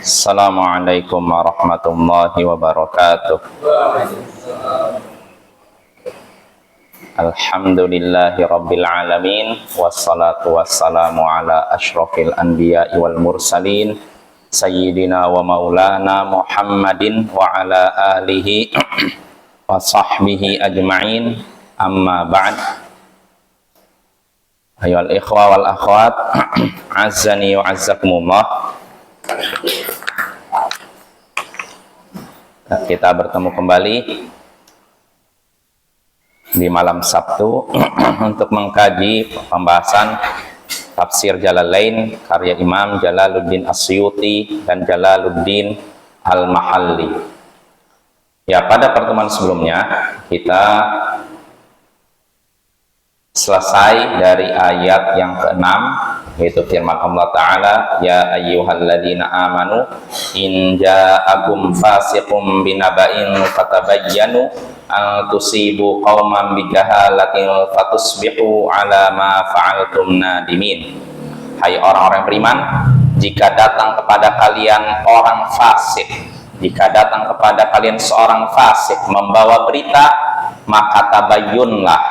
Assalamualaikum warahmatullahi wabarakatuh. Alhamdulillahi rabbil alamin. Wassalatu wassalamu ala ashrafil anbiya'i wal mursalin Sayyidina wa maulana Muhammadin wa ala alihi wa sahbihi ajma'in. Amma ba'd. Ayyuhal ikhwa wal akhwat, azzani wa azzakumullah. Kita bertemu kembali di malam Sabtu untuk mengkaji pembahasan tafsir Jalalain karya Imam Jalaluddin As-Suyuti dan Jalaluddin Al-Mahalli. Ya, pada pertemuan sebelumnya kita selesai dari ayat yang ke-6, yaitu firman Allah Ta'ala, ya ayyuhalladzina amanu in ja'akum fasiqum binaba'in fatabayyanu an tusibu qauman bijahalatin fatusbihu ala ma fa'altum nadimin. Hai orang-orang beriman, jika datang kepada kalian orang fasik, jika datang kepada kalian seorang fasik membawa berita, maka tabayyunlah,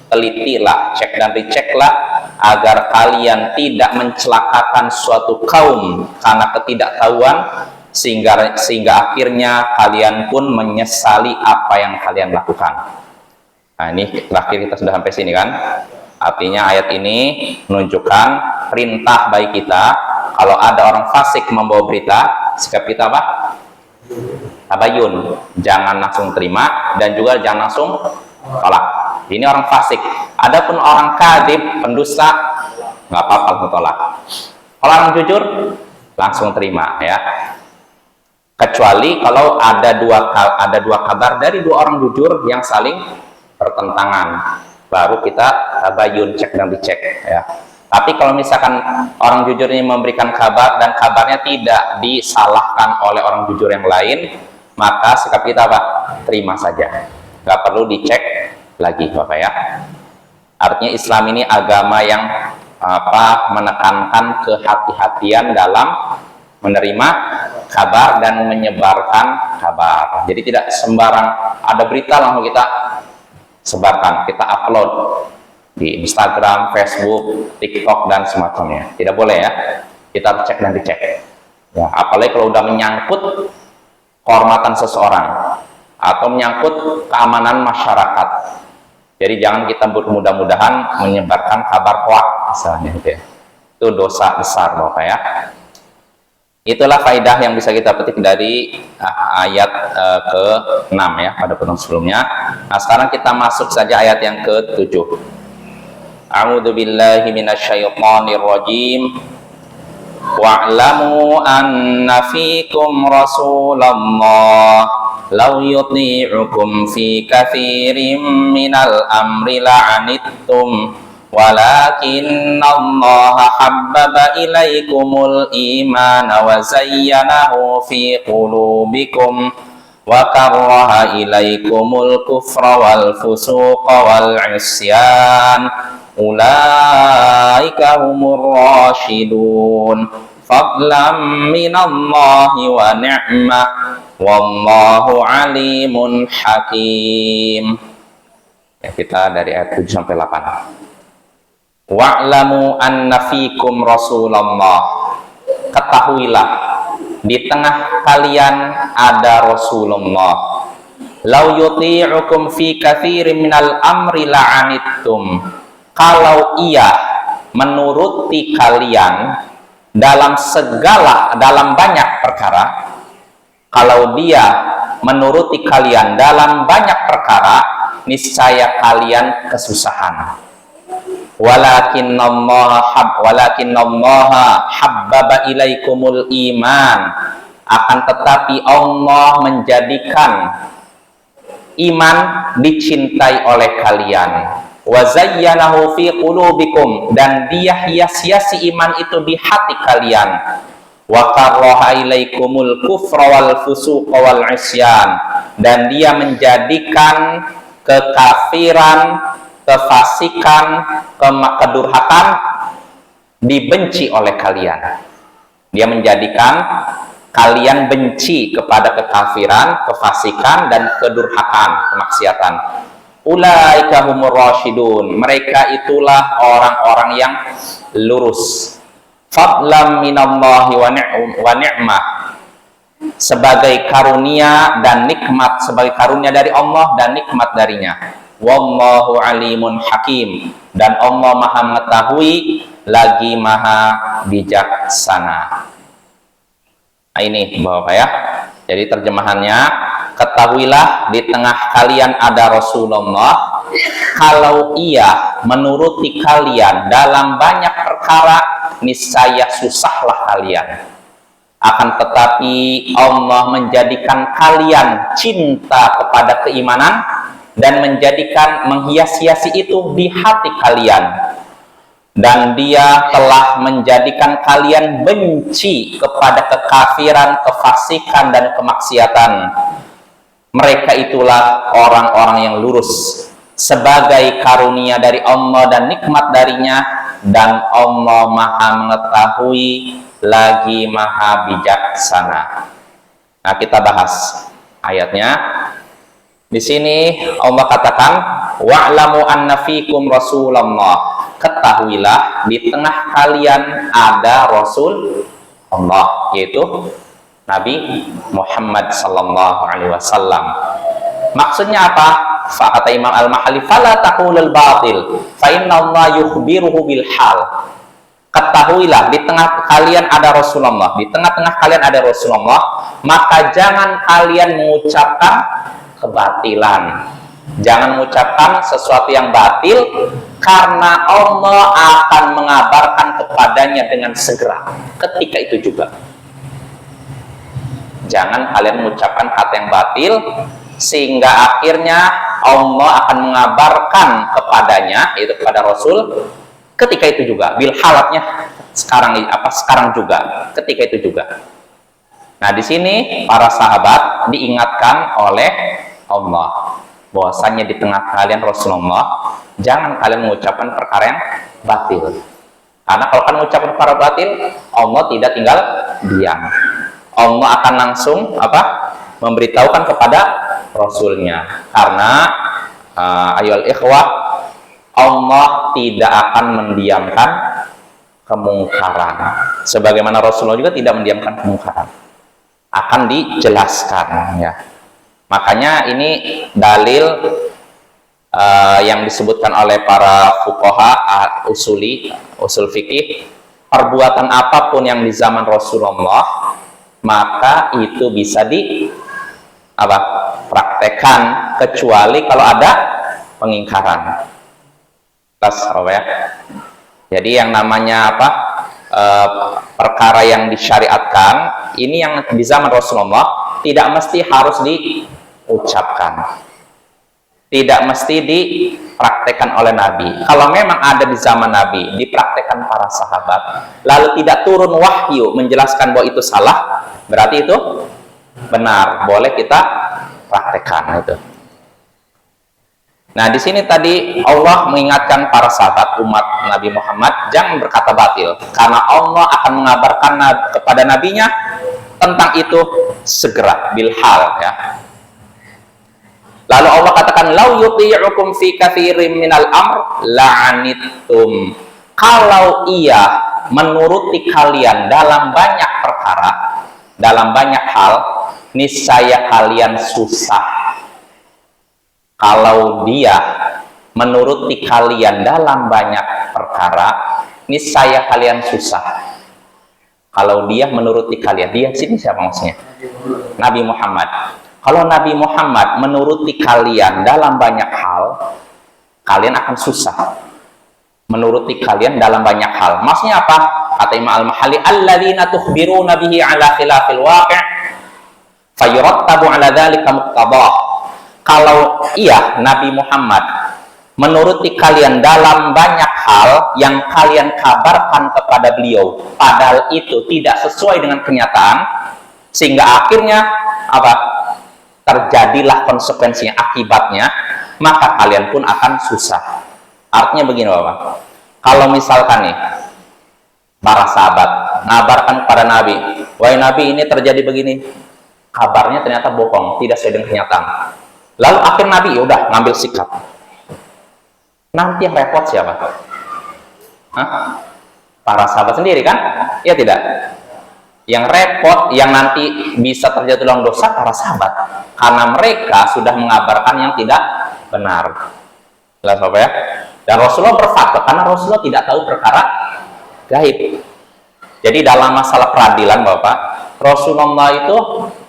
telitilah, cek dan diceklah agar kalian tidak mencelakakan suatu kaum karena ketidaktahuan, sehingga akhirnya kalian pun menyesali apa yang kalian lakukan. Nah, ini terakhir kita sudah sampai sini kan. Artinya ayat ini menunjukkan perintah bagi kita, kalau ada orang fasik membawa berita, sikap kita apa? Tabayun, jangan langsung terima dan juga jangan langsung tolak. Ini orang fasik. Adapun orang kadzib, pendusta, nggak apa-apa langsung tolak. Kalau orang jujur, langsung terima ya. Kecuali kalau ada dua kabar dari dua orang jujur yang saling bertentangan, baru kita tabayun, cek dan dicek ya. Tapi kalau misalkan orang jujur ini memberikan kabar dan kabarnya tidak disalahkan oleh orang jujur yang lain, maka sikap kita apa? Terima saja, nggak perlu dicek lagi Bapak ya. Artinya Islam ini agama yang menekankan kehati-hatian dalam menerima kabar dan menyebarkan kabar. Jadi tidak sembarang ada berita langsung kita sebarkan, kita upload di Instagram, Facebook, TikTok dan semacamnya. Tidak boleh ya. Kita cek dan dicek. Ya, apalagi kalau udah menyangkut kehormatan seseorang atau menyangkut keamanan masyarakat. Jadi jangan kita mudah-mudahan menyebarkan kabar hoax misalnya gitu ya. Itu dosa besar Bapak ya. Itulah faidah yang bisa kita petik dari ayat ke-6 ya pada pertemuan sebelumnya. Nah, sekarang kita masuk saja ayat yang ke-7. A'udzu billahi minasyaitonir rajim. Wa'lamu anna fikum Rasulullah law yuti'ukum fi katsirin minal amri la'anittum walakinna Allaha habbaba ilaikumul imana wa zayyanahu fi qulubikum wa karraha ilaikumul kufra wal fusuqa wal isyan ulaika humur rasyidun fadlan minallahi wa ni'mah wallahu alimun hakim. Ya, kita dari ayat 7 sampai 8. Wa'lamu anna fikum Rasulullah. Ketahuilah di tengah kalian ada Rasulullah. Lau yuti'ukum fi katsirin minal amri la'anittum. Kalau ia menuruti kalian dalam banyak perkara, kalau dia menuruti kalian dalam banyak perkara, niscaya kalian kesusahan. Walakinnallaha habbaba ilaikumul iman. Akan tetapi Allah menjadikan iman dicintai oleh kalian. Wa zayyanahu fi qulubikum, dan dia hias-hiasi iman itu di hati kalian. Wa karraha ilaikumul kufra wal fusuqa wal isyan, dan dia menjadikan kekafiran, kefasikan, kedurhakaan dibenci oleh kalian. Dia menjadikan kalian benci kepada kekafiran, kefasikan, dan kedurhakaan, kemaksiatan. Ulaika humur rasyidun, mereka itulah orang-orang yang lurus. Fadlam minallahi wa ni'mah, sebagai karunia dan nikmat, sebagai karunia dari Allah dan nikmat darinya. Wallahu alimun hakim, dan Allah maha mengetahui lagi maha bijaksana. Nah, ini Bapak ya. Jadi terjemahannya, ketahuilah di tengah kalian ada Rasulullah, kalau ia menuruti kalian dalam banyak perkara, niscaya susahlah kalian. Akan tetapi Allah menjadikan kalian cinta kepada keimanan dan menghias-hiasi itu di hati kalian. Dan Dia telah menjadikan kalian benci kepada kekafiran, kefasikan, dan kemaksiatan. Mereka itulah orang-orang yang lurus, sebagai karunia dari Allah dan nikmat darinya, dan Allah maha mengetahui lagi maha bijaksana. Nah, kita bahas ayatnya. Di sini Allah katakan, wa'lamu anna fikum Rasulullah, ketahuilah di tengah kalian ada Rasul Allah, yaitu Nabi Muhammad sallallahu alaihi wasallam. Maksudnya apa? Kata Imam Al-Mahalli, fala taqulul batil fa inna Allah yukhbiruhu bil hal. Ketahuilah di tengah kalian ada Rasulullah, di tengah-tengah kalian ada Rasulullah, maka jangan kalian mengucapkan kebatilan. Jangan mengucapkan sesuatu yang batil, karena Allah akan mengabarkan kepadanya dengan segera ketika itu juga. Jangan kalian mengucapkan kata yang batil, sehingga akhirnya Allah akan mengabarkan kepadanya, yaitu kepada Rasul, ketika itu juga. Bil halatnya sekarang juga, ketika itu juga. Nah, di sini para sahabat diingatkan oleh Allah bahwasanya di tengah kalian Rasulullah, jangan kalian mengucapkan perkara yang batil. Karena kalau kalian mengucapkan perkara batil, Allah tidak tinggal diam. Allah akan langsung memberitahukan kepada Rasulnya. Karena ayyuhal ikhwah, Allah tidak akan mendiamkan kemungkaran. Sebagaimana Rasulullah juga tidak mendiamkan kemungkaran. Akan dijelaskan ya. Makanya ini dalil yang disebutkan oleh para fuqaha usul fikih, perbuatan apapun yang di zaman Rasulullah, maka itu bisa praktekkan, kecuali kalau ada pengingkaran. Ya. Jadi yang namanya perkara yang disyariatkan ini yang di zaman Rasulullah tidak mesti harus diucapkan, tidak mesti dipraktekkan oleh Nabi. Kalau memang ada di zaman Nabi, dipraktekkan para sahabat, lalu tidak turun wahyu menjelaskan bahwa itu salah, berarti itu benar, boleh kita praktekkan itu. Nah, di sini tadi Allah mengingatkan para sahabat umat Nabi Muhammad jangan berkata batil, karena Allah akan mengabarkan kepada nabinya tentang itu segera, bil hal ya. Lalu Allah katakan, lau yuti'ukum fi katsirin minal amr la'anittum. Kalau ia menuruti kalian dalam banyak perkara, dalam banyak hal, niscaya kalian susah. Kalau dia menuruti kalian dalam banyak perkara, niscaya kalian susah. Kalau dia menuruti kalian, dia sini siapa maksudnya? Nabi Muhammad. Kalau Nabi Muhammad menuruti kalian dalam banyak hal, kalian akan susah. Menuruti kalian dalam banyak hal. Maksudnya apa? Kata Imam Al-Mahalli, alladzina tukhbiruna bihi ala khilafil waqi' fayurattabu ala dzalika muqtadah. Kalau ia Nabi Muhammad menuruti kalian dalam banyak hal yang kalian kabarkan kepada beliau, padahal itu tidak sesuai dengan kenyataan, sehingga akhirnya terjadilah konsekuensinya, akibatnya, maka kalian pun akan susah. Artinya begini Bapak, kalau misalkan nih para sahabat ngabarkan kepada Nabi, wahai Nabi, ini terjadi begini. Kabarnya ternyata bohong, tidak sesuai dengan kenyataan. Lalu akhir Nabi udah ngambil sikap. Nanti yang repot siapa? Hah? Para sahabat sendiri kan? Ya tidak. Yang repot, yang nanti bisa terjatuh dalam dosa para sahabat, karena mereka sudah mengabarkan yang tidak benar. Jelas apa ya? Dan Rasulullah berfatwa karena Rasulullah tidak tahu perkara gaib. Jadi dalam masalah peradilan Bapak, Rasulullah itu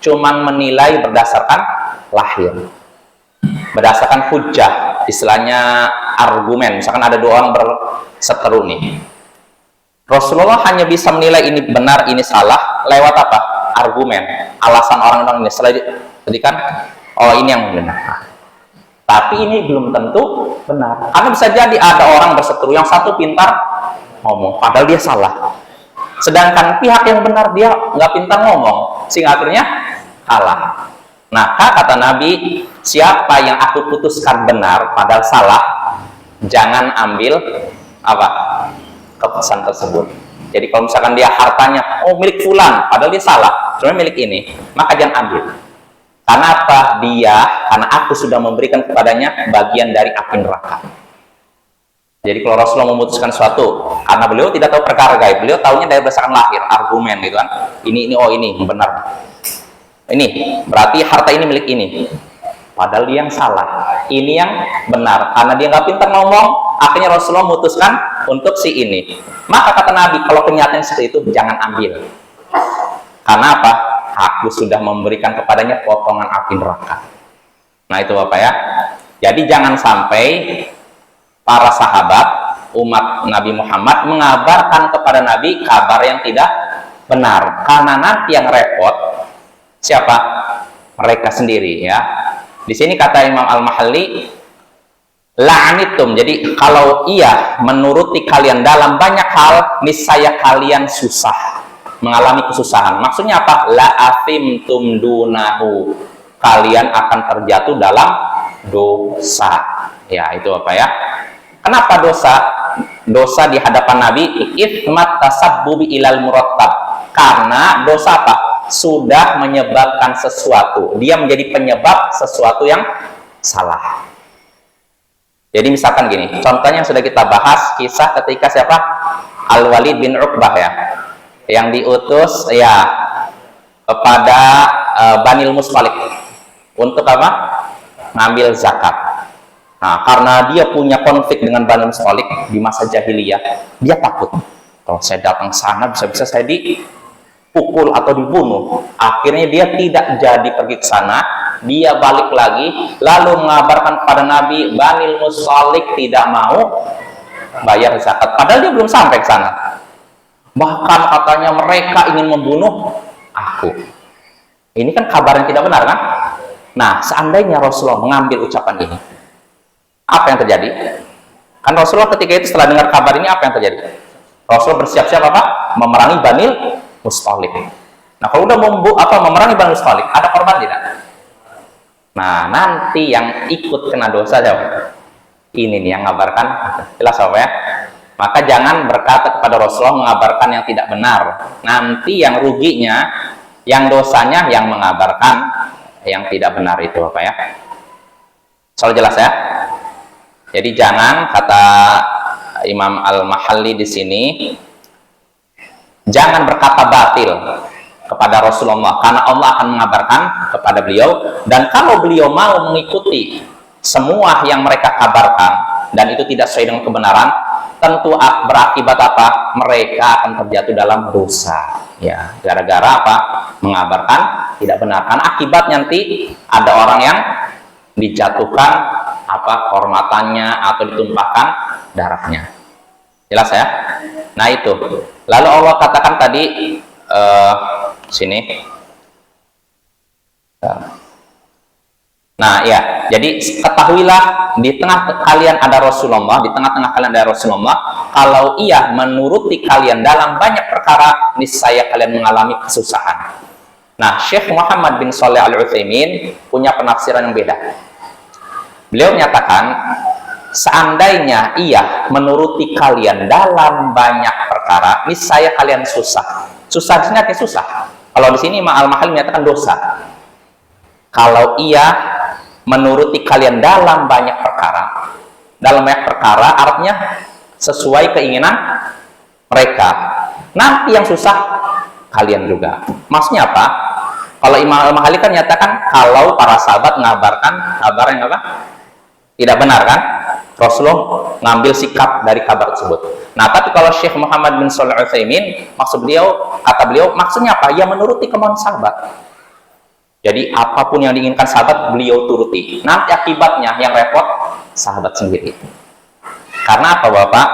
cuman menilai berdasarkan lahir, berdasarkan hujah, istilahnya argumen. Misalkan ada dua orang berseteru nih, Rasulullah hanya bisa menilai ini benar, ini salah lewat apa? Argumen, alasan orang-orang ini. Setelah jadi kan, oh ini yang benar. Nah, tapi ini belum tentu benar. Karena bisa jadi ada orang berseteru, yang satu pintar ngomong, padahal dia salah. Sedangkan pihak yang benar dia nggak pintar ngomong, sehingga akhirnya kalah. Nah, kata Nabi, siapa yang aku putuskan benar padahal salah, jangan ambil apa keputusan tersebut. Jadi kalau misalkan dia hartanya, oh milik fulan, padahal dia salah, sebenarnya milik ini, maka jangan ambil. Karena apa? Karena aku sudah memberikan kepadanya bagian dari api neraka. Jadi kalau Rasulullah memutuskan sesuatu, karena beliau tidak tahu perkara gaib, beliau tahunya dari berdasarkan lahir, argumen gitu kan. Ini benar. Ini berarti harta ini milik ini. Padahal dia yang salah. Ini yang benar. Karena dia nggak pintar ngomong, akhirnya Rasulullah memutuskan untuk si ini. Maka kata Nabi, kalau kenyataan seperti itu jangan ambil. Karena apa? Aku sudah memberikan kepadanya potongan api neraka. Nah itu Bapak ya. Jadi jangan sampai para sahabat umat Nabi Muhammad mengabarkan kepada Nabi kabar yang tidak benar, karena nanti yang repot siapa? Mereka sendiri ya. Di sini kata Imam Al-Mahalli, la'anitum. Jadi kalau ia menuruti kalian dalam banyak hal, niscaya kalian susah, mengalami kesusahan. Maksudnya apa? La'afimtum dunahu. Kalian akan terjatuh dalam dosa. Ya, itu apa ya? Kenapa dosa? Dosa di hadapan Nabi, ithmat tasabbubi ilal murattab. Karena dosa apa? Sudah menyebabkan sesuatu. Dia menjadi penyebab sesuatu yang salah. Jadi misalkan gini, contohnya yang sudah kita bahas, kisah ketika siapa? Al-Walid bin Uqbah ya, yang diutus ya kepada Banil Mustalik untuk apa? Ngambil zakat. Nah, karena dia punya konflik dengan Bani Mustalik di masa jahiliyah, dia takut. Kalau saya datang sana, bisa-bisa saya dipukul atau dibunuh. Akhirnya dia tidak jadi pergi ke sana, dia balik lagi, lalu mengabarkan kepada Nabi, Bani Mustalik tidak mau bayar zakat. Padahal dia belum sampai ke sana. Bahkan katanya mereka ingin membunuh aku. Ini kan kabar yang tidak benar kan? Nah, seandainya Rasulullah mengambil ucapan ini, apa yang terjadi? Kan Rasulullah ketika itu setelah dengar kabar ini, apa yang terjadi? Rasulullah bersiap-siap apa? Memerangi Banil Mustalik. Nah, kalau udah memerangi Banil Mustalik, ada korban tidak? Nah, nanti yang ikut kena dosa siapa? Ini nih yang ngabarkan. Jelas apa ya? Maka jangan berkata kepada Rasulullah mengabarkan yang tidak benar. Nanti yang ruginya, yang dosanya yang mengabarkan yang tidak benar itu apa ya? Soal jelas ya? Jadi jangan, kata Imam Al-Mahalli di sini, jangan berkata batil kepada Rasulullah, karena Allah akan mengabarkan kepada beliau, dan kalau beliau mau mengikuti semua yang mereka kabarkan dan itu tidak sesuai dengan kebenaran, tentu berakibat apa? Mereka akan terjatuh dalam dosa. Ya, gara-gara apa? Mengabarkan tidak benar. Karena akibat nanti ada orang yang dijatuhkan apa kehormatannya atau ditumpahkan darahnya. Jelas ya? Nah itu. Lalu Allah katakan tadi sini. Nah ya, jadi ketahuilah di tengah kalian ada Rasulullah, di tengah-tengah kalian ada Rasulullah. Kalau ia menuruti kalian dalam banyak perkara, niscaya kalian mengalami kesusahan. Nah, Syekh Muhammad bin Shalih Al-Utsaimin punya penafsiran yang beda. Beliau menyatakan seandainya ia menuruti kalian dalam banyak perkara, niscaya kalian susah. Susah di sini artinya susah. Kalau di sini Al-Mahalli menyatakan dosa. Kalau ia menuruti kalian dalam banyak perkara, dalam banyak perkara artinya sesuai keinginan mereka. Nanti yang susah kalian juga. Maksudnya apa? Kalau Imam Al-Mahalli kan nyatakan kalau para sahabat ngabarkan kabar yang apa? Tidak benar kan? Rasulullah ngambil sikap dari kabar tersebut. Nah, tapi kalau Syekh Muhammad bin Shalih Al-Utsaimin, kata beliau, maksudnya apa? Ya menuruti kemauan sahabat. Jadi apapun yang diinginkan sahabat, beliau turuti. Nanti akibatnya yang repot sahabat sendiri. Karena apa, Bapak?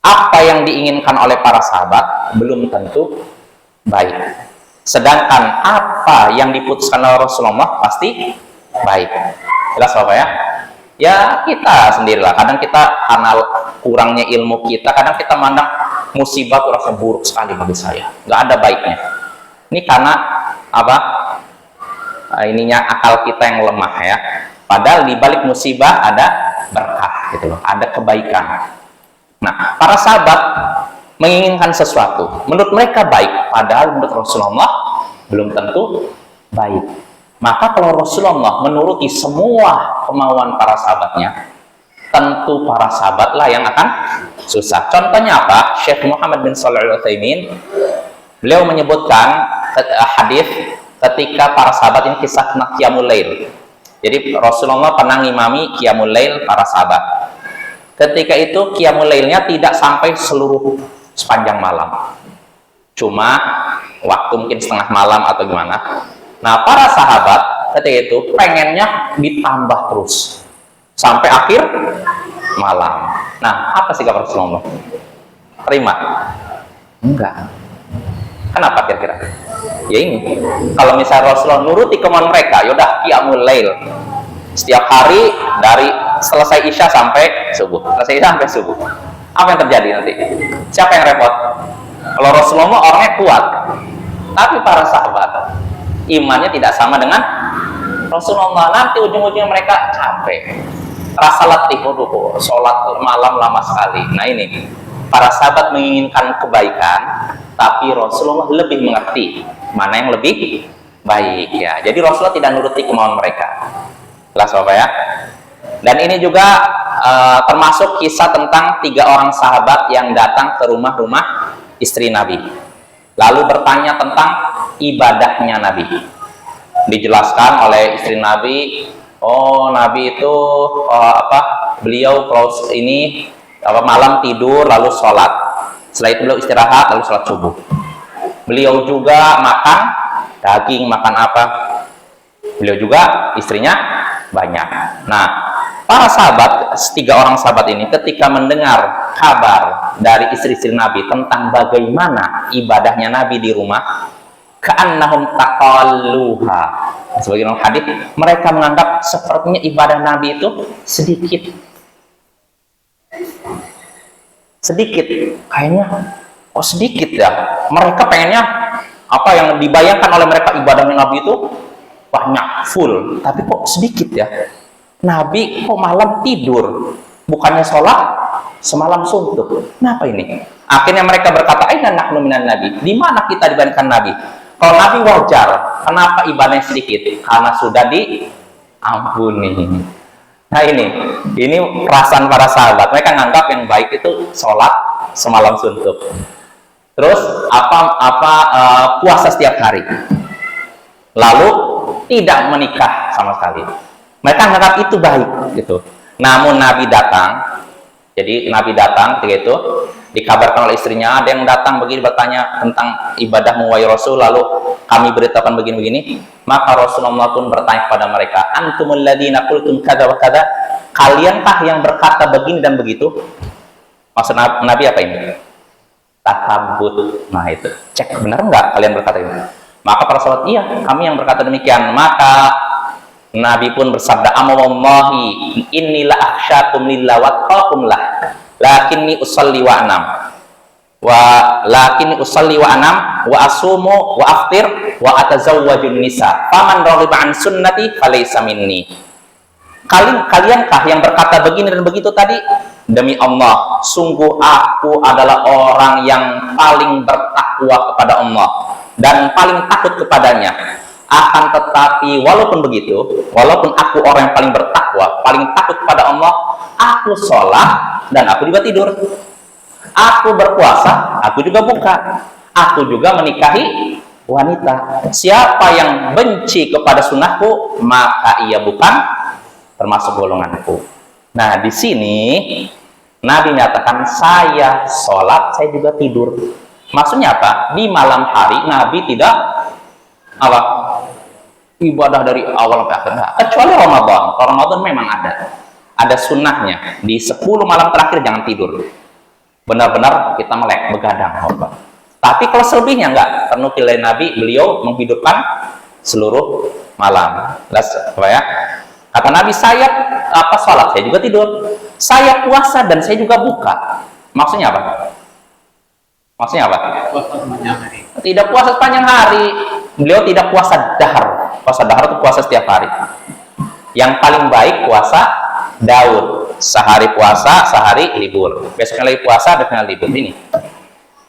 Apa yang diinginkan oleh para sahabat belum tentu baik. Sedangkan apa yang diputuskan oleh Rasulullah pasti baik. Jelas Bapak ya? Ya kita sendirilah. Kadang kita karena kurangnya ilmu kita, kadang kita mandang musibah itu rasa buruk sekali bagi saya. Nggak ada baiknya. Ini karena apa? Ininya akal kita yang lemah ya. Padahal di balik musibah ada berkah gitu loh, ada kebaikan. Nah, para sahabat menginginkan sesuatu, menurut mereka baik, padahal menurut Rasulullah belum tentu baik. Maka kalau Rasulullah menuruti semua kemauan para sahabatnya, tentu para sahabatlah yang akan susah. Contohnya apa? Syekh Muhammad bin Shalih Al-Utsaimin, beliau menyebutkan hadis ketika para sahabat ini kisah Qiyamul Lail. Jadi Rasulullah pernah ngimami Qiyamul Lail para sahabat. Ketika itu Qiyamul Lailnya tidak sampai sepanjang malam. Cuma waktu mungkin setengah malam atau gimana. Nah, para sahabat ketika itu pengennya ditambah terus sampai akhir malam. Nah, apa sikap Rasulullah? Terima? Enggak. Kenapa kira-kira? Ya ini, kalau misalnya Rasulullah nuruti kemauan mereka, yaudah Qiyamul Lail setiap hari dari selesai Isya sampai subuh, selesai Isya sampai subuh. Apa yang terjadi nanti? Siapa yang repot? Kalau Rasulullah orangnya kuat, tapi para sahabat imannya tidak sama dengan Rasulullah. Nanti ujung-ujungnya mereka capek, rasa letih, sholat malam lama sekali. Nah ini, para sahabat menginginkan kebaikan, tapi Rasulullah lebih mengerti mana yang lebih baik ya. Jadi Rasulullah tidak nuruti kemauan mereka. Jelas Bapak ya. Dan ini juga termasuk kisah tentang 3 orang sahabat yang datang ke rumah-rumah istri Nabi, lalu bertanya tentang ibadahnya Nabi. Dijelaskan oleh istri Nabi, oh Nabi itu beliau kalau ini malam tidur lalu sholat, setelah itu beliau istirahat lalu sholat subuh. Beliau juga makan daging, makan apa, beliau juga istrinya banyak. Nah, para sahabat, 3 orang sahabat ini ketika mendengar kabar dari istri-istri Nabi tentang bagaimana ibadahnya Nabi di rumah, ka'annahum taqalluha. Sebagai hadis, mereka menganggap sepertinya ibadah Nabi itu sedikit, kayaknya sedikit ya. Mereka pengennya apa yang dibayangkan oleh mereka ibadahnya Nabi itu banyak, full, tapi kok sedikit ya. Nabi kok malam tidur, bukannya sholat semalam suntuk. Kenapa ini? Akhirnya mereka berkata, aina nahnu minan Nabi, di mana kita dibandingkan Nabi? Kalau Nabi wajar, kenapa ibadahnya sedikit? Karena sudah diampuni. Nah ini perasaan para sahabat. Mereka nganggap yang baik itu sholat semalam suntuk, terus puasa setiap hari, lalu tidak menikah sama sekali. Mereka menganggap itu baik gitu. Namun Nabi datang, jadi Nabi datang ketika itu dikabarkan oleh istrinya, ada yang datang begini bertanya tentang ibadahmu wahai Rasul, lalu kami beritahukan begini-begini. Maka Rasulullah pun bertanya kepada mereka, antumul ladzina qultum kadza wa kadza, kaliankah yang berkata begini dan begitu? Maksud Nabi apa ini? Tatabut. Nah itu, cek benar nggak kalian berkata ini? Maka para sahabat, iya kami yang berkata demikian. Maka Nabi pun bersabda, amawallahi innila akhsyakum lillah wa taqakum lah, lakinni usalli wa anam wa asumu wa aftir wa atazawwajun nisa faman raghiba an sunnati falaysa minni. Kaliankah yang berkata begini dan begitu tadi? Demi Allah, sungguh aku adalah orang yang paling bertakwa kepada Allah dan paling takut kepadanya. Akan tetapi walaupun begitu, walaupun aku orang yang paling bertakwa, paling takut kepada Allah, aku sholat dan aku juga tidur. Aku berpuasa, aku juga buka. Aku juga menikahi wanita. Siapa yang benci kepada sunnahku, maka ia bukan termasuk golonganku. Nah, di sini Nabi menyatakan saya sholat, saya juga tidur. Maksudnya apa? Di malam hari Nabi tidak apa? Ibadah dari awal sampai akhir. Nah, kecuali Ramadan. Kalau Ramadan memang ada sunnahnya. Di 10 malam terakhir jangan tidur. Benar-benar kita melek, begadang. Tapi kalau selebihnya enggak. Ternukil dari Nabi, beliau menghidupkan seluruh malam. Apa ya? Kata Nabi, saya sholat, saya juga tidur. Saya puasa dan saya juga buka. Maksudnya apa? Maksudnya apa? Tidak puasa sepanjang hari. Beliau tidak puasa dahar. Puasa dahar itu puasa setiap hari. Yang paling baik puasa Daud. Sehari puasa, sehari libur. Besoknya lagi puasa, besoknya libur. Ini.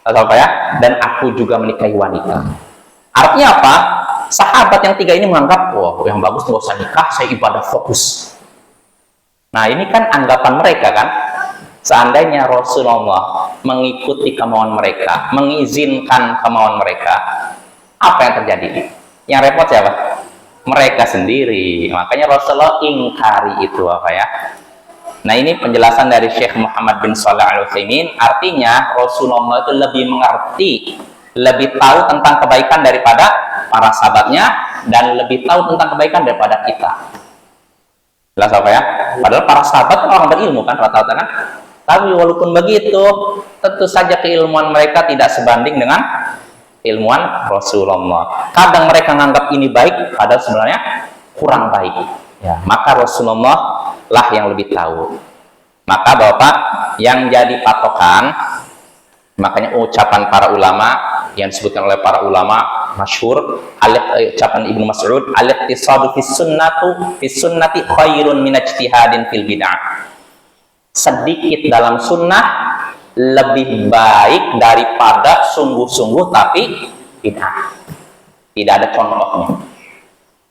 Atau apa ya? Dan aku juga menikahi wanita. Artinya apa? Sahabat yang 3 ini menganggap, wah, yang bagus nggak usah nikah, saya ibadah fokus. Nah, ini kan anggapan mereka kan. Seandainya Rasulullah mengikuti kemauan mereka, mengizinkan kemauan mereka, apa yang terjadi? Yang repot siapa? Mereka sendiri. Makanya Rasulullah ingkari itu apa ya? Nah, ini penjelasan dari Syekh Muhammad bin Shalih Al-Utsaimin. Artinya Rasulullah itu lebih mengerti, lebih tahu tentang kebaikan daripada para sahabatnya dan lebih tahu tentang kebaikan daripada kita. Jelas apa ya? Padahal para sahabat kan orang berilmu kan rata-rata kan. Tapi walaupun begitu, tentu saja keilmuan mereka tidak sebanding dengan ilmuwan Rasulullah. Kadang mereka menganggap ini baik, padahal sebenarnya kurang baik. Ya, maka Rasulullah lah yang lebih tahu. Maka Bapak yang jadi patokan, makanya ucapan para ulama yang disebutkan oleh para ulama masyhur, ucapan Ibnu Mas'ud, al-iqtisadu fis sunnati khairun min ijtihadin fil bid'ah. Sedikit dalam sunnah lebih baik daripada sungguh-sungguh tapi bid'ah. Tidak ada contohnya.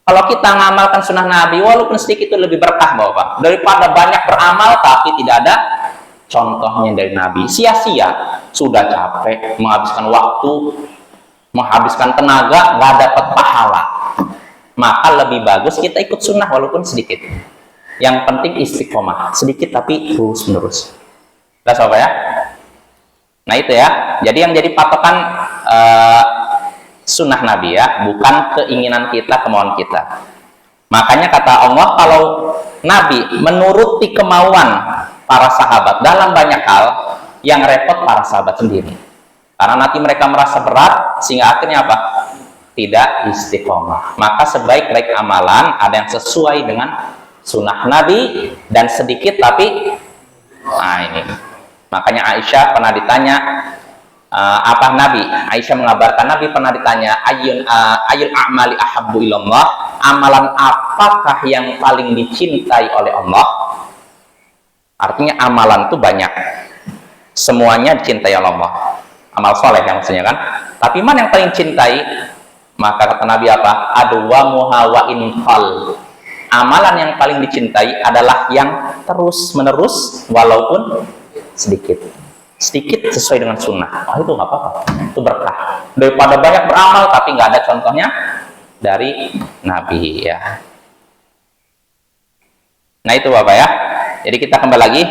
Kalau kita mengamalkan sunnah Nabi, walaupun sedikit itu lebih berkah Bapak, daripada banyak beramal tapi tidak ada contohnya dari Nabi. Sia-sia, sudah capek menghabiskan waktu, menghabiskan tenaga, nggak dapat pahala. Maka lebih bagus kita ikut sunnah walaupun sedikit. Yang penting istiqomah, sedikit tapi terus menerus. Jelas apa ya? Nah itu ya. Jadi yang jadi patokan sunnah Nabi ya, bukan keinginan kita, kemauan kita. Makanya kata Allah, kalau Nabi menuruti kemauan para sahabat dalam banyak hal, yang repot para sahabat sendiri. Karena nanti mereka merasa berat, sehingga akhirnya apa? Tidak istiqomah. Maka sebaik-baik amalan ada yang sesuai dengan sunnah Nabi dan sedikit tapi ini. Makanya Aisyah pernah ditanya apa Nabi? Aisyah mengabarkan Nabi pernah ditanya ayul a'mali ahabbu ilallah, amalan apakah yang paling dicintai oleh Allah? Artinya amalan itu banyak, semuanya dicintai oleh Allah, amal soleh yang maksudnya kan. Tapi mana yang paling cintai? Maka kata Nabi apa? Adwamuha wa infal. Amalan yang paling dicintai adalah yang terus menerus walaupun sedikit sesuai dengan sunnah. Itu nggak apa-apa, itu berkah daripada banyak beramal tapi nggak ada contohnya dari Nabi ya. Nah itu Bapak ya. Jadi kita kembali lagi,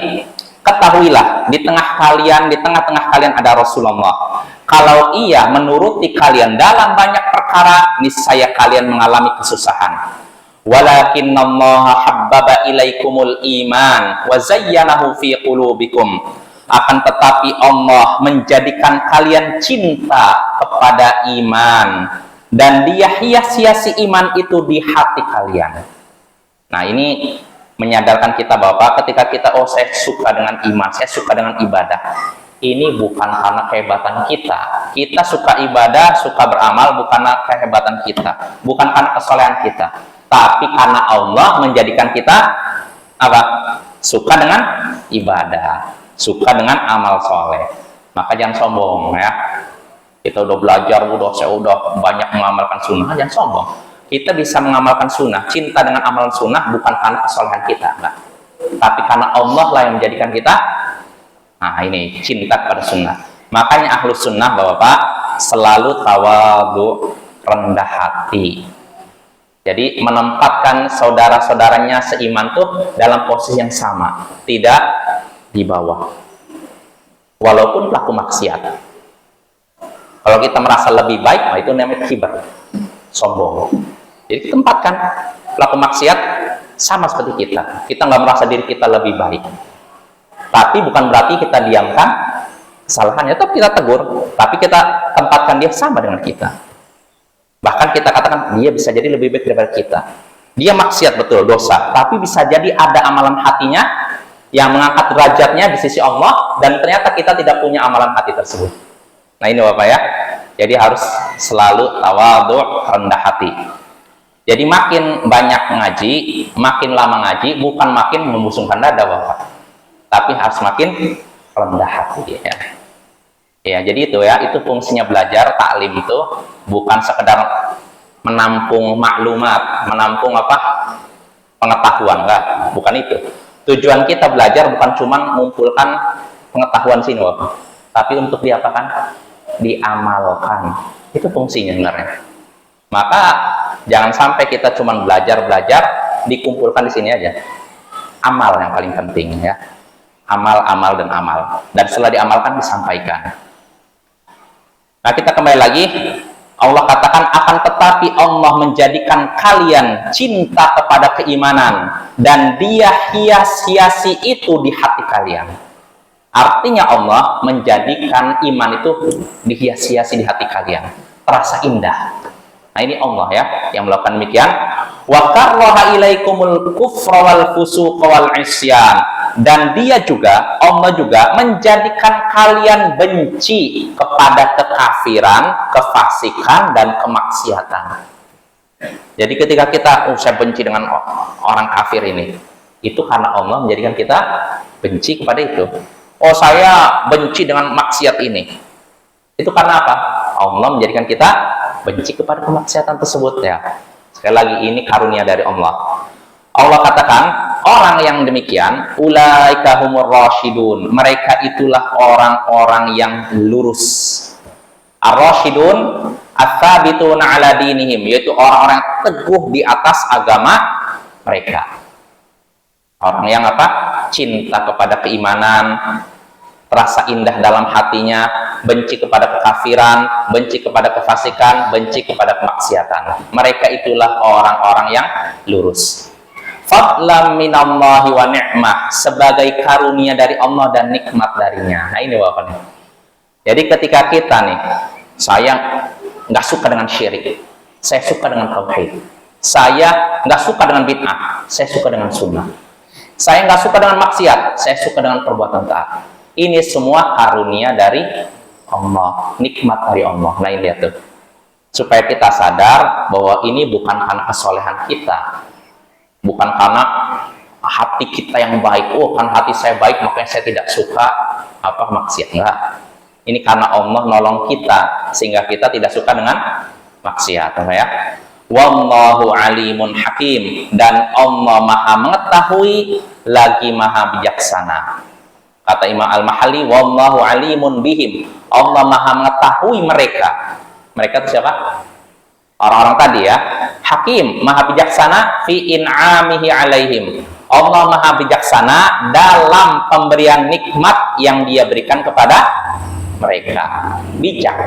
ketahuilah di tengah-tengah kalian ada Rasulullah. Kalau ia menuruti kalian dalam banyak perkara, niscaya kalian mengalami kesusahan. Walakinnallaha habbaba ilaikumul iman wa zayyanahu fi qulubikum. Akan tetapi Allah menjadikan kalian cinta kepada iman dan Dia hias-hiasi iman itu di hati kalian. Nah, ini menyadarkan kita Bapak, ketika kita saya suka dengan iman, saya suka dengan ibadah. Ini bukan karena kehebatan kita. Kita suka ibadah, suka beramal bukan karena kehebatan kita, bukan karena kesolehan kita, tapi karena Allah menjadikan kita apa? Suka dengan ibadah, suka dengan amal soleh. Maka jangan sombong ya. Kita udah belajar, saya udah banyak mengamalkan sunnah, jangan sombong. Kita bisa mengamalkan sunnah, cinta dengan amalan sunnah bukan karena kesolehan kita, enggak. Tapi karena Allah lah yang menjadikan kita, nah ini, cinta kepada sunnah. Makanya ahlu sunnah, Bapak, selalu tawadu, rendah hati. Jadi menempatkan saudara-saudaranya seiman tuh dalam posisi yang sama, tidak di bawah. Walaupun pelaku maksiat. Kalau kita merasa lebih baik, nah itu namanya kibar, sombong. Jadi tempatkan pelaku maksiat sama seperti kita. Kita nggak merasa diri kita lebih baik. Tapi bukan berarti kita diamkan kesalahannya, tetap kita tegur. Tapi kita tempatkan dia sama dengan kita. Bahkan kita katakan dia bisa jadi lebih baik daripada kita. Dia maksiat betul, dosa. Tapi bisa jadi ada amalan hatinya yang mengangkat derajatnya di sisi Allah. Dan ternyata kita tidak punya amalan hati tersebut. Nah ini Bapak ya. Jadi harus selalu tawadhu, rendah hati. Jadi makin banyak ngaji, makin lama ngaji, bukan makin membusungkan dada Bapak, tapi harus makin rendah hati ya. Ya, jadi itu ya, itu fungsinya belajar, taklim itu bukan sekedar menampung maklumat, menampung apa? Pengetahuan, enggak, bukan itu. Tujuan kita belajar bukan cuma mengumpulkan pengetahuan sini Bapak, tapi untuk diapakan? Diamalkan. Itu fungsinya sebenarnya. Maka jangan sampai kita cuma belajar dikumpulkan di sini aja. Amal yang paling penting ya. Amal dan amal. Dan setelah diamalkan disampaikan. Nah, kita kembali lagi. Allah katakan akan tetapi Allah menjadikan kalian cinta kepada keimanan dan Dia hias-hiasi itu di hati kalian. Artinya Allah menjadikan iman itu dihias-hiasi di hati kalian. Terasa indah. Nah ini Allah ya yang melakukan demikian. Wa karraha ilaikumul kufra wal fusuqa wal isyan. Dan dia juga, Allah juga menjadikan kalian benci kepada kekafiran, kefasikan dan kemaksiatan. Jadi ketika kita saya benci dengan orang kafir ini, itu karena Allah menjadikan kita benci kepada itu. Oh saya benci dengan maksiat ini. Itu karena apa? Allah menjadikan kita benci kepada kemaksiatan tersebut ya. Sekali lagi ini karunia dari Allah. Allah katakan orang yang demikian ulaika humur rasyidun. Mereka itulah orang-orang yang lurus. Ar-rasyidun ats-tsabituna ala dinihim, yaitu orang-orang yang teguh di atas agama mereka. Orang yang apa? Cinta kepada keimanan, terasa indah dalam hatinya, benci kepada kekafiran, benci kepada kefasikan, benci kepada kemaksiatan. Mereka itulah orang-orang yang lurus. Fadlan minallahi wa ni'mah, sebagai karunia dari Allah dan nikmat darinya. Nah ini Bapak nih. Jadi ketika kita nih, saya nggak suka dengan syirik, saya suka dengan tauhid. Saya nggak suka dengan bid'ah, saya suka dengan sunnah. Saya nggak suka dengan maksiat, saya suka dengan perbuatan taat. Ini semua karunia dari Allah, nikmat dari Allah. Nah ini lihat tuh, supaya kita sadar bahwa ini bukan karena kesolehan kita, bukan karena hati kita yang baik. Oh, kan hati saya baik, makanya saya tidak suka apa maksiat. Enggak. Ini karena Allah nolong kita sehingga kita tidak suka dengan maksiat, ya. Wallahu alimun hakim, dan Allah maha mengetahui lagi maha bijaksana. Kata Imam Al-Mahalli, wallahu alimun bihim, Allah maha mengetahui mereka. Mereka itu siapa? Orang-orang tadi ya. Hakim, maha bijaksana fi in'amihi alaihim, Allah maha bijaksana dalam pemberian nikmat yang dia berikan kepada mereka. Bijak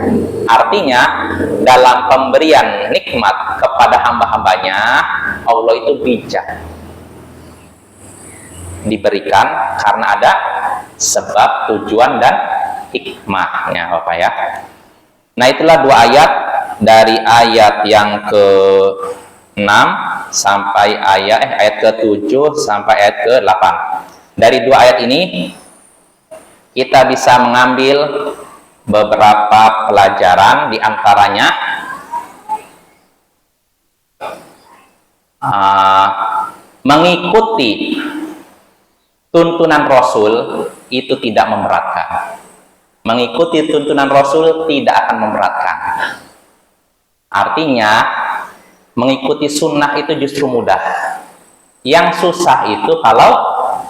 artinya dalam pemberian nikmat kepada hamba-hambanya, Allah itu bijak, diberikan karena ada sebab, tujuan dan hikmahnya Bapak ya. Nah itulah dua ayat, dari ayat yang ke-6 sampai ayat ke-7 sampai ayat ke-8. Dari dua ayat ini kita bisa mengambil beberapa pelajaran, diantaranya mengikuti tuntunan Rasul itu tidak memberatkan. Mengikuti tuntunan Rasul tidak akan memberatkan. Artinya, mengikuti sunnah itu justru mudah. Yang susah itu kalau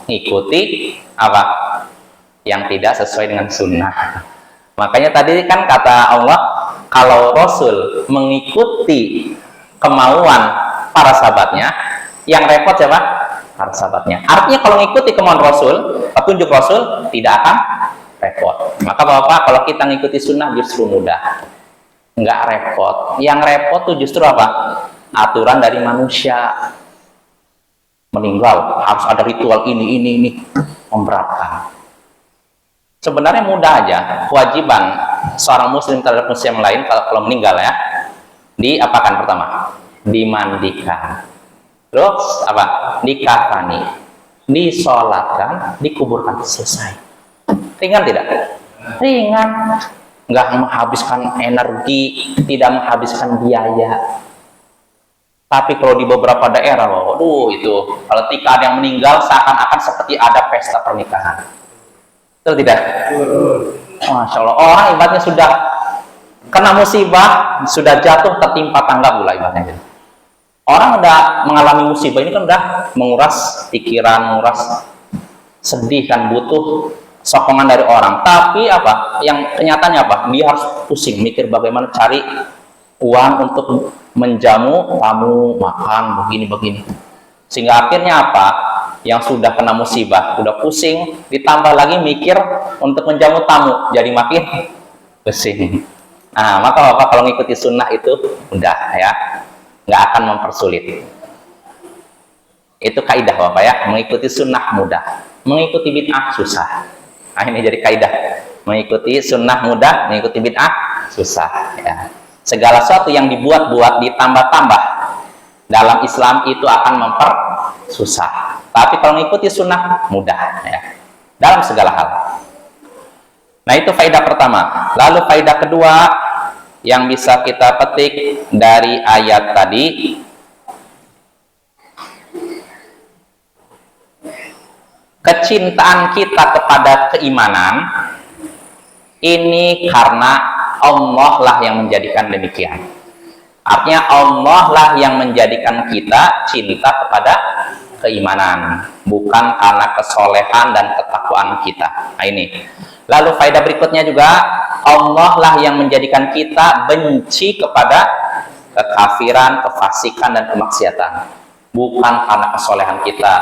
mengikuti apa? Yang tidak sesuai dengan sunnah. Makanya tadi kan kata Allah, kalau Rasul mengikuti kemauan para sahabatnya, yang repot siapa? Para sahabatnya. Artinya kalau mengikuti kemauan Rasul, petunjuk Rasul, tidak akan repot. Maka Bapak, kalau kita mengikuti sunnah justru mudah. Nggak repot. Yang repot tuh justru apa? Aturan dari manusia. Meninggal, harus ada ritual ini. Memberatkan. Sebenarnya mudah aja. Kewajiban seorang muslim terhadap muslim lain kalau meninggal ya, diapakan pertama? Dimandikan. Terus apa? Dikafani, disolatkan, dikuburkan. Selesai. Ringan tidak? Ringan. Nggak menghabiskan energi, tidak menghabiskan biaya. Tapi kalau di beberapa daerah, waduh itu kalau ketika ada yang meninggal seakan-akan seperti ada pesta pernikahan. Betul tidak? Masya Allah, orang ibaratnya sudah kena musibah, sudah jatuh tertimpa tangga pula ibaratnya. Orang udah mengalami musibah ini kan udah menguras pikiran, menguras sedih kan, butuh sokongan dari orang. Tapi apa? Yang kenyataannya apa? Dia harus pusing mikir bagaimana cari uang untuk menjamu tamu, makan begini. Sehingga akhirnya apa? Yang sudah kena musibah, udah pusing, ditambah lagi mikir untuk menjamu tamu, jadi makin pusing. Nah, maka Bapak kalau ngikuti sunnah itu udah ya, nggak akan mempersulit. Itu kaidah Bapak ya, mengikuti sunnah mudah, mengikuti bid'ah susah. Nah, ini jadi kaidah, mengikuti sunnah mudah, mengikuti bid'ah susah. Ya. Segala sesuatu yang dibuat-buat, ditambah-tambah dalam Islam itu akan mempersusah. Tapi kalau mengikuti sunnah mudah ya, dalam segala hal. Nah itu faedah pertama. Lalu faedah kedua yang bisa kita petik dari ayat tadi, kecintaan kita kepada keimanan ini karena Allah lah yang menjadikan demikian. Artinya Allah lah yang menjadikan kita cinta kepada keimanan, bukan karena kesolehan dan ketakwaan kita. Nah ini. Lalu faedah berikutnya juga, Allah lah yang menjadikan kita benci kepada kekafiran, kefasikan, dan kemaksiatan. Bukan karena kesolehan kita,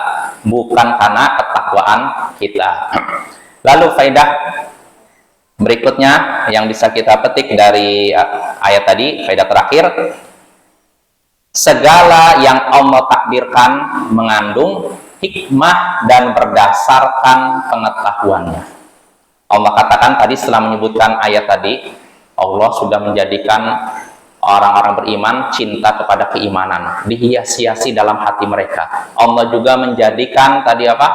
bukan karena ketakwaan kita. Lalu faedah berikutnya yang bisa kita petik dari ayat tadi, faedah terakhir, segala yang Allah takdirkan mengandung hikmah dan berdasarkan pengetahuannya. Allah katakan tadi setelah menyebutkan ayat tadi, Allah sudah menjadikan orang-orang beriman cinta kepada keimanan, dihias-hiasi dalam hati mereka. Allah juga menjadikan tadi apa?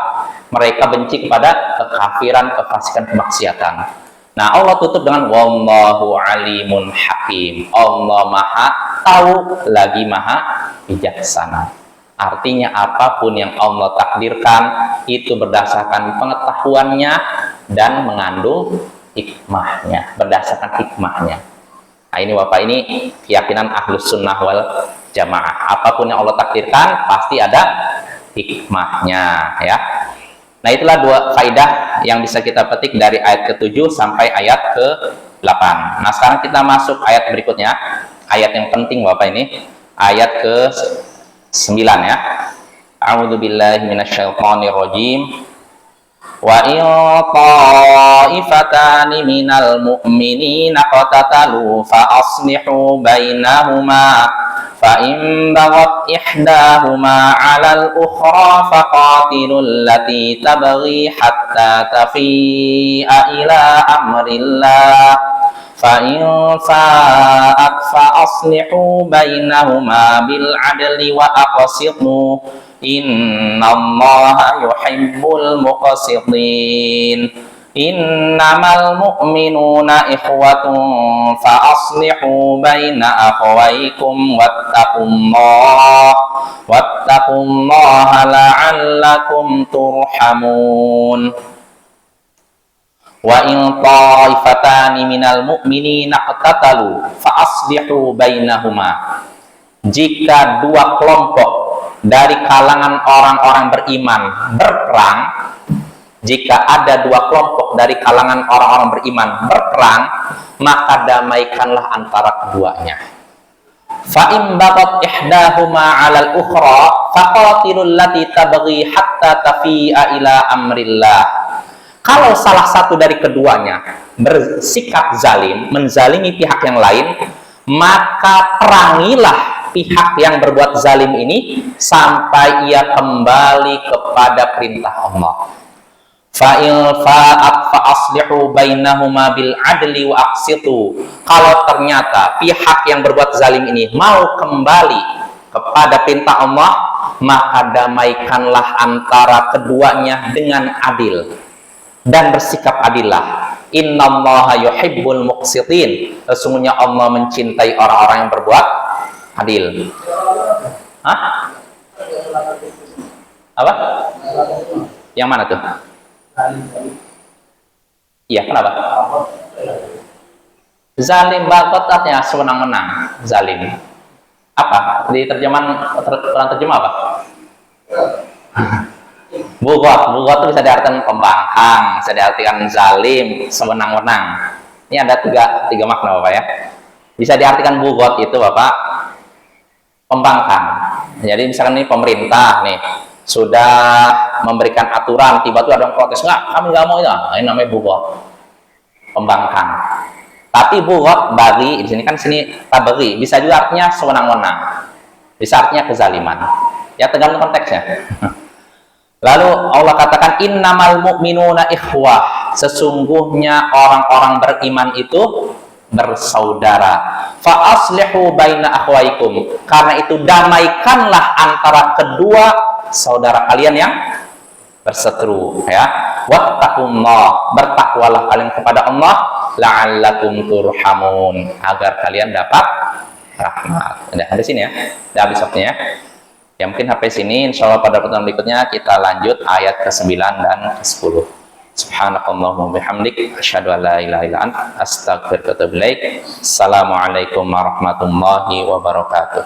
Mereka benci kepada kekafiran, kefasikan, kemaksiatan. Nah, Allah tutup dengan wallahu alimun hakim. Allah Maha tahu lagi Maha bijaksana. Artinya apapun yang Allah takdirkan itu berdasarkan pengetahuannya dan mengandung hikmahnya, berdasarkan hikmahnya. Nah, ini Bapak, ini keyakinan Ahlus Sunnah wal Jamaah. Apapun yang Allah takdirkan pasti ada hikmahnya ya. Nah, itulah dua faidah yang bisa kita petik dari ayat ke-7 sampai ayat ke-8. Nah, sekarang kita masuk ayat berikutnya. Ayat yang penting Bapak ini, ayat ke-9 ya. A'udzubillahi minasyaitonirrajim. Wa in ta'ifatani minal mu'minina qatatalu fa aslihu bainahuma fa in baghat ihdahuma 'alal ukhra faqatilul lati tabghi hatta tafi'a ila amrillah fa in fa'at fa aslihu bainahuma bil 'adli wa aqsitu innallaha yuhibbul muqsitin. Innamal mu'minuna ikhwatun fa aslihu baina akhawaykum wattaqullaha la'allakum turhamun. Wa in ta'ifatani minal mu'minina iqtatalu fa aslihu bainahuma. Jika dua kelompok dari kalangan orang-orang beriman berperang, jika ada dua kelompok dari kalangan orang-orang beriman berperang, maka damaikanlah antara keduanya. Fa in baghat ihdahuma 'alal ukhra faqatilul lati tabghi hatta tafi'a ila amrillah. Kalau salah satu dari keduanya bersikap zalim, menzalimi pihak yang lain, maka perangilah pihak yang berbuat zalim ini sampai ia kembali kepada perintah Allah. Fa'il fa'at fa'aslihu bainahuma bil adli wa aqsitu. Kalau ternyata pihak yang berbuat zalim ini mau kembali kepada perintah Allah, maka damaikanlah antara keduanya dengan adil dan bersikap adillah. Innallaha yuhibbul muqsitin. Sesungguhnya Allah mencintai orang-orang yang berbuat adil. Hah? Apa? Yang mana tuh? Iya, kenapa? Zalim bagot artinya sewenang-wenang. Zalim. Apa? Di terjemahan terjemah apa? Bugot itu bisa diartikan pembangkang, bisa diartikan zalim, sewenang-wenang. Ini ada tiga makna Bapak ya. Bisa diartikan bugot itu Bapak pembangkang. Jadi misalkan ini pemerintah nih sudah memberikan aturan, tiba-tiba ada yang protes, nggak, kami nggak mau ya. Ini namanya bugot, pembangkang. Tapi bugot bagi di sini kan taberi, bisa juga artinya sewenang-wenang, bisa artinya kezaliman. Ya tergantung konteksnya. Lalu Allah katakan innamal mu'minuna ikhwah, sesungguhnya orang-orang beriman itu bersaudara. Fa aslihu baina akhwaikum, karena itu damaikanlah antara kedua saudara kalian yang berseteru ya. Wattaqullah, bertakwalah kalian kepada Allah, la'allakum turhamun, agar kalian dapat rahmat. Udah habis sini ya. Udah habis waktunya. Ya mungkin sampai sini, insyaallah pada pertemuan berikutnya kita lanjut ayat ke-9 dan ke-10. Subhanakallahumma bihamdik asyhadu an la ilaha illa anta astaghfiruka wa atubu ilaik. Assalamualaikum warahmatullahi wabarakatuh.